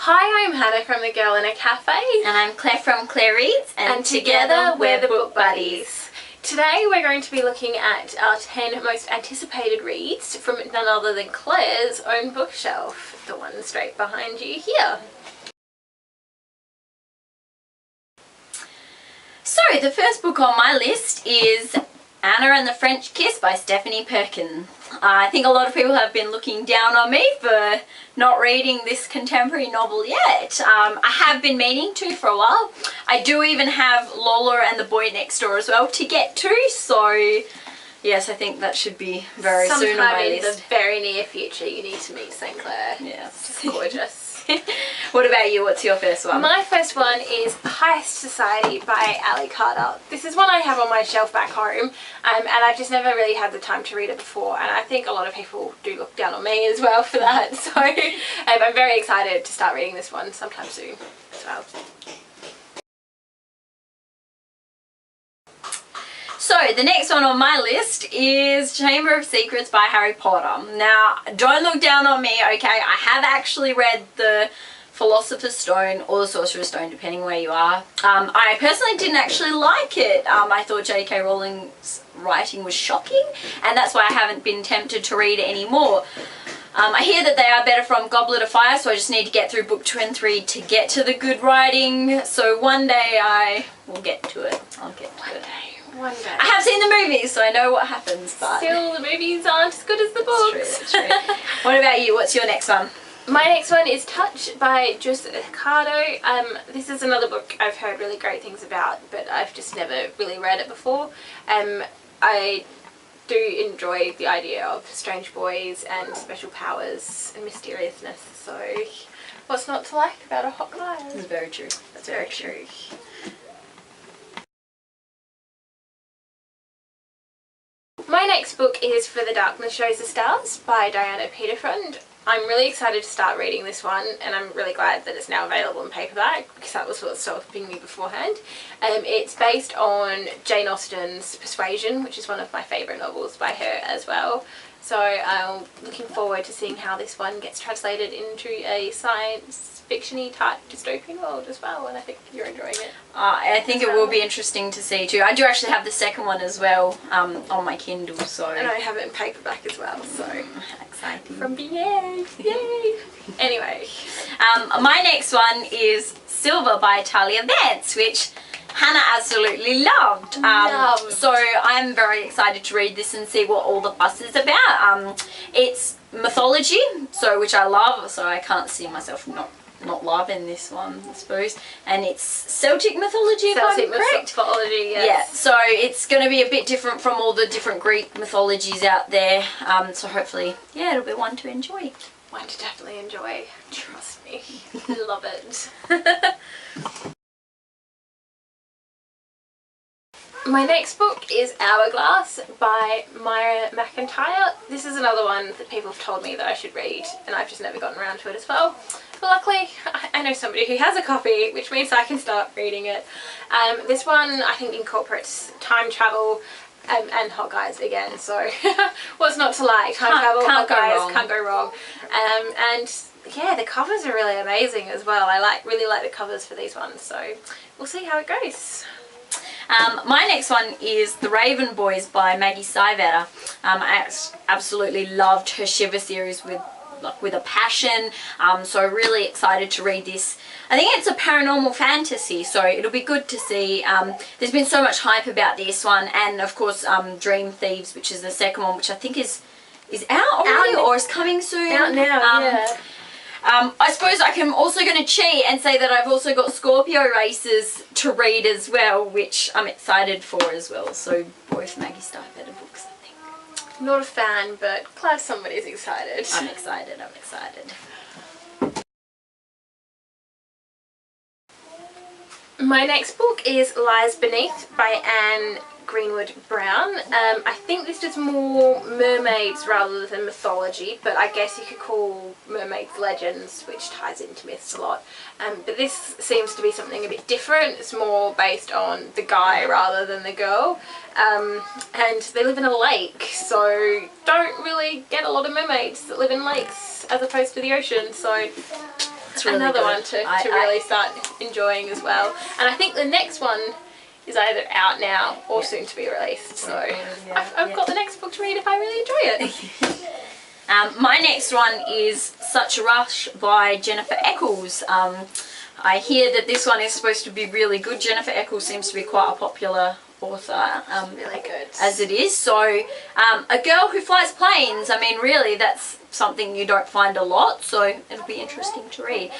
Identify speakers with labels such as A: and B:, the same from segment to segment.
A: Hi, I'm Hannah from The Girl in a Cafe.
B: And I'm Claire from Claire Reads.
A: And together we're the Book Buddies. Today we're going to be looking at our 10 most anticipated reads from none other than Claire's own bookshelf, the one straight behind you here.
B: So the first book on my list is Anna and the French Kiss by Stephanie Perkins. I think a lot of people have been looking down on me for not reading this contemporary novel yet. I have been meaning to for a while. I do even have Lola and the Boy Next Door as well to get to, so yes, I think that should be very soon on my list.
A: Sometime in the very near future you need to meet St. Clair.
B: Yes.
A: It's gorgeous.
B: What about you? What's your first one?
A: My first one is Heist Society by Ali Carter. This is one I have on my shelf back home, and I've just never really had the time to read it before, and I think a lot of people do look down on me as well for that, so I'm very excited to start reading this one sometime soon as well.
B: So the next one on my list is Chamber of Secrets by Harry Potter. Now, don't look down on me, okay? I have actually read the Philosopher's Stone or the Sorcerer's Stone, depending where you are. I personally didn't actually like it. I thought J.K. Rowling's writing was shocking, and that's why I haven't been tempted to read it anymore. I hear that they are better from Goblet of Fire, so I just need to get through book 2 and 3 to get to the good writing. So one day I will get to it. I'll get to it.
A: One day.
B: I have seen the movies, so I know what happens, but
A: still, the movies aren't as good as the books.
B: It's true, it's true. What about you? What's your next one?
A: My next one is Touch by Jus Ricardo. This is another book I've heard really great things about, but I've just never really read it before. I do enjoy the idea of strange boys and special powers and mysteriousness, so what's not to like about a hot guy?
B: That's very true.
A: That's very true. My next book is For the Darkness Shows the Stars by Diana Peterfront. I'm really excited to start reading this one, and I'm really glad that it's now available in paperback because that was what's stopping me beforehand. It's based on Jane Austen's Persuasion, which is one of my favourite novels by her as well. So I'm looking forward to seeing how this one gets translated into a science fiction-y type dystopian world as well, and I think you're enjoying it.
B: I think it will be interesting to see too. I do actually have the second one as well on my Kindle, so...
A: And I have it in paperback as well, so...
B: Exciting.
A: From BA! Yay! Anyway.
B: My next one is Silver by Talia Vance, which Hannah absolutely loved. So I'm very excited to read this and see what all the fuss is about. It's mythology, so which I love, so I can't see myself not loving this one, I suppose. And it's Celtic mythology, if I'm correct.
A: Mythology, yes.
B: Yeah, so it's going to be a bit different from all the different Greek mythologies out there. So hopefully, yeah, it'll be one to enjoy.
A: One to definitely enjoy. Trust me. Love it. My next book is Hourglass by Myra McIntyre. This is another one that people have told me that I should read, and I've just never gotten around to it as well. But luckily, I know somebody who has a copy, which means I can start reading it. This one, I think, incorporates time travel and hot guys again, so what's not to like? Time travel, hot guys, can't go wrong. And yeah, the covers are really amazing as well. I really like the covers for these ones, so we'll see how it goes.
B: My next one is The Raven Boys by Maggie Stiefvater. I absolutely loved her Shiver series with a passion, so really excited to read this. I think it's a paranormal fantasy, so it'll be good to see. There's been so much hype about this one, and of course Dream Thieves, which is the second one, which I think is out already or is coming soon.
A: Out now, yeah.
B: I suppose I'm also going to cheat and say that I've also got Scorpio Races to read as well, which I'm excited for as well. So both Maggie Stiefvater books, I think.
A: Not a fan, but glad somebody's excited.
B: I'm excited, I'm excited.
A: My next book is Lies Beneath by Anne Greenwood Brown. I think this is more mermaids rather than mythology, but I guess you could call mermaids legends, which ties into myths a lot. But this seems to be something a bit different. It's more based on the guy rather than the girl. And they live in a lake, so don't really get a lot of mermaids that live in lakes as opposed to the ocean, so
B: It's really
A: another
B: good.
A: one to really start enjoying as well. And I think the next one is either out now or soon to be released. So I've got the next book to read if I really enjoy it.
B: My next one is Such a Rush by Jennifer Eccles. I hear that this one is supposed to be really good. Jennifer Eccles seems to be quite a popular author.
A: Really good.
B: As it is. So, a girl who flies planes, I mean, really, that's something you don't find a lot, so it'll be interesting to read.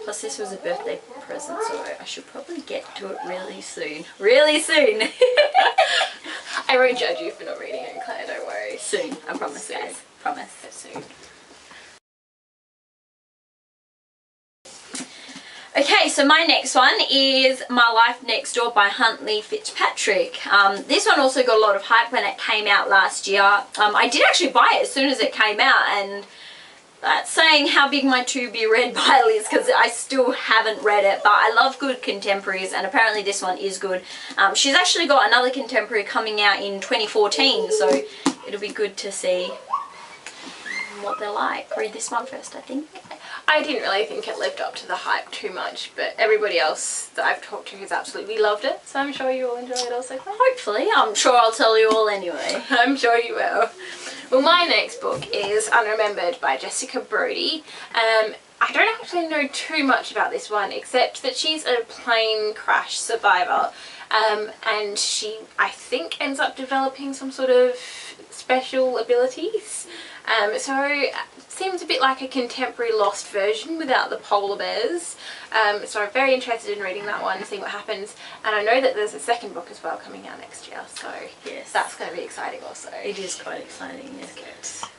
B: Plus, this was a birthday present, so I should probably get to it really soon. Really soon!
A: I won't judge you for not reading it, Claire, don't worry.
B: Soon, I promise,
A: Soon.
B: guys. Promise.
A: Soon.
B: Okay, so my next one is My Life Next Door by Huntley Fitzpatrick. This one also got a lot of hype when it came out last year. I did actually buy it as soon as it came out, and that's saying how big my to be read pile is because I still haven't read it, but I love good contemporaries, and apparently this one is good. She's actually got another contemporary coming out in 2014, so it'll be good to see what they're like. Read this one first, I think.
A: I didn't really think it lived up to the hype too much, but everybody else that I've talked to has absolutely loved it, so I'm sure you'll enjoy it also.
B: Hopefully, I'm sure I'll tell you all anyway.
A: I'm sure you will. Well, my next book is Unremembered by Jessica Brody. I don't actually know too much about this one, except that she's a plane crash survivor, and she, I think, ends up developing some sort of special abilities. So it seems a bit like a contemporary Lost version without the polar bears. So I'm very interested in reading that one and seeing what happens. And I know that there's a second book as well coming out next year, so
B: yes,
A: that's going to be exciting also.
B: It is quite exciting, yes.
A: Good.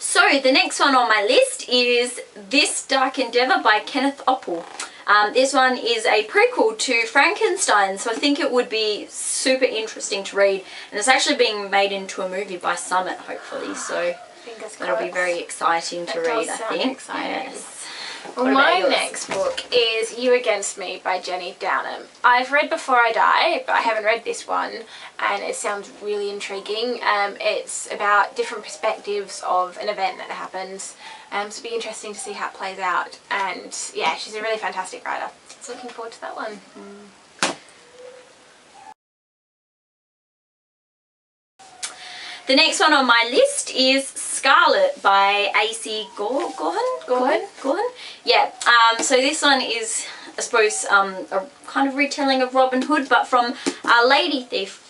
B: So the next one on my list is This Dark Endeavour by Kenneth Oppel. This one is a prequel to Frankenstein, so I think it would be super interesting to read, and it's actually being made into a movie by Summit, hopefully, so that'll be very exciting to read, I think. Yes.
A: Well, my next book is You Against Me by Jenny Downham. I've read Before I Die, but I haven't read this one, and it sounds really intriguing. It's about different perspectives of an event that happens, so it'll be interesting to see how it plays out. And yeah, she's a really fantastic writer, so looking forward to that one.
B: The next one on my list is Scarlet by A.C. Gorhan? Yeah, so this one is, I suppose, a kind of retelling of Robin Hood, but from a lady thief's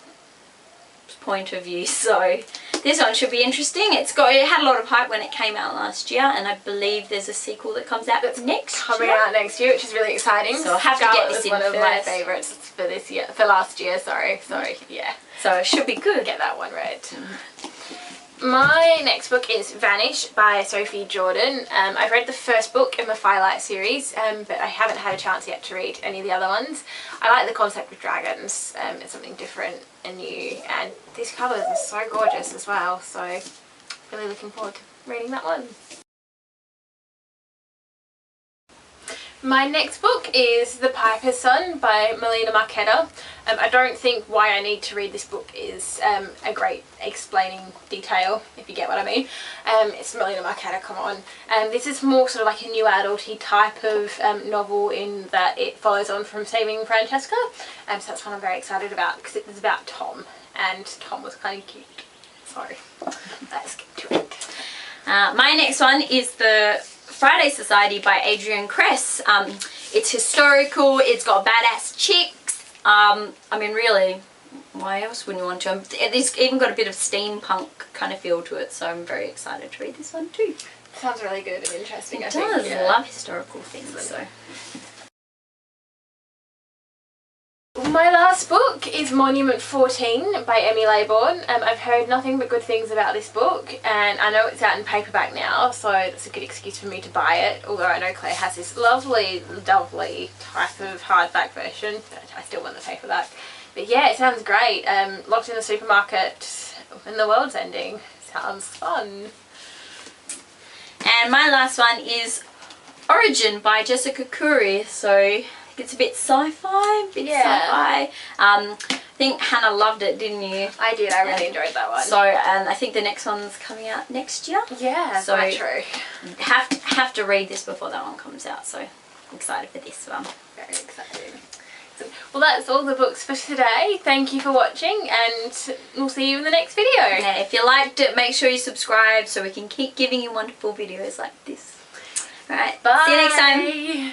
B: point of view, so this one should be interesting. It had a lot of hype when it came out last year, and I believe there's a sequel that comes out
A: coming out next year, which is really exciting.
B: So I'll have to get this in
A: one
B: first.
A: of my favourites for this year, for last year, sorry, yeah.
B: So it should be good.
A: Get that one read. My next book is Vanish by Sophie Jordan. I've read the first book in the Firelight series, but I haven't had a chance yet to read any of the other ones. I like the concept of dragons. It's something different and new, and these covers are so gorgeous as well, so really looking forward to reading that one. My next book is The Piper's Son by Melina Marchetta. I don't think why I need to read this book is a great explaining detail, if you get what I mean. It's Melina Marchetta, come on. This is more sort of like a new adulty type of novel in that it follows on from Saving Francesca. So that's one I'm very excited about because it's about Tom, and Tom was kind of cute. So let's get to it.
B: My next one is The Friday Society by Adrian Kress. It's historical, it's got badass chicks. I mean, really, why else wouldn't you want to? It's even got a bit of steampunk kind of feel to it, so I'm very excited to read this one too.
A: Sounds really good and interesting, I
B: It
A: think.
B: does.
A: Yeah.
B: I love historical things, so.
A: My last book is Monument 14 by Emmy Laybourne. I've heard nothing but good things about this book, and I know it's out in paperback now, so that's a good excuse for me to buy it, although I know Claire has this lovely type of hardback version, but I still want the paperback. But yeah, it sounds great. Locked in the supermarket when the world's ending. Sounds fun.
B: And my last one is Origin by Jessica Curry. So it's a bit sci-fi, I think Hannah loved it, didn't you?
A: I did. I really enjoyed that one.
B: So, and I think the next one's coming out next year.
A: Yeah,
B: so
A: quite true.
B: Have to read this before that one comes out. So excited for this one.
A: Very exciting. Well, that's all the books for today. Thank you for watching, and we'll see you in the next video.
B: Yeah, if you liked it, make sure you subscribe so we can keep giving you wonderful videos like this. Alright,
A: Bye.
B: see you next time.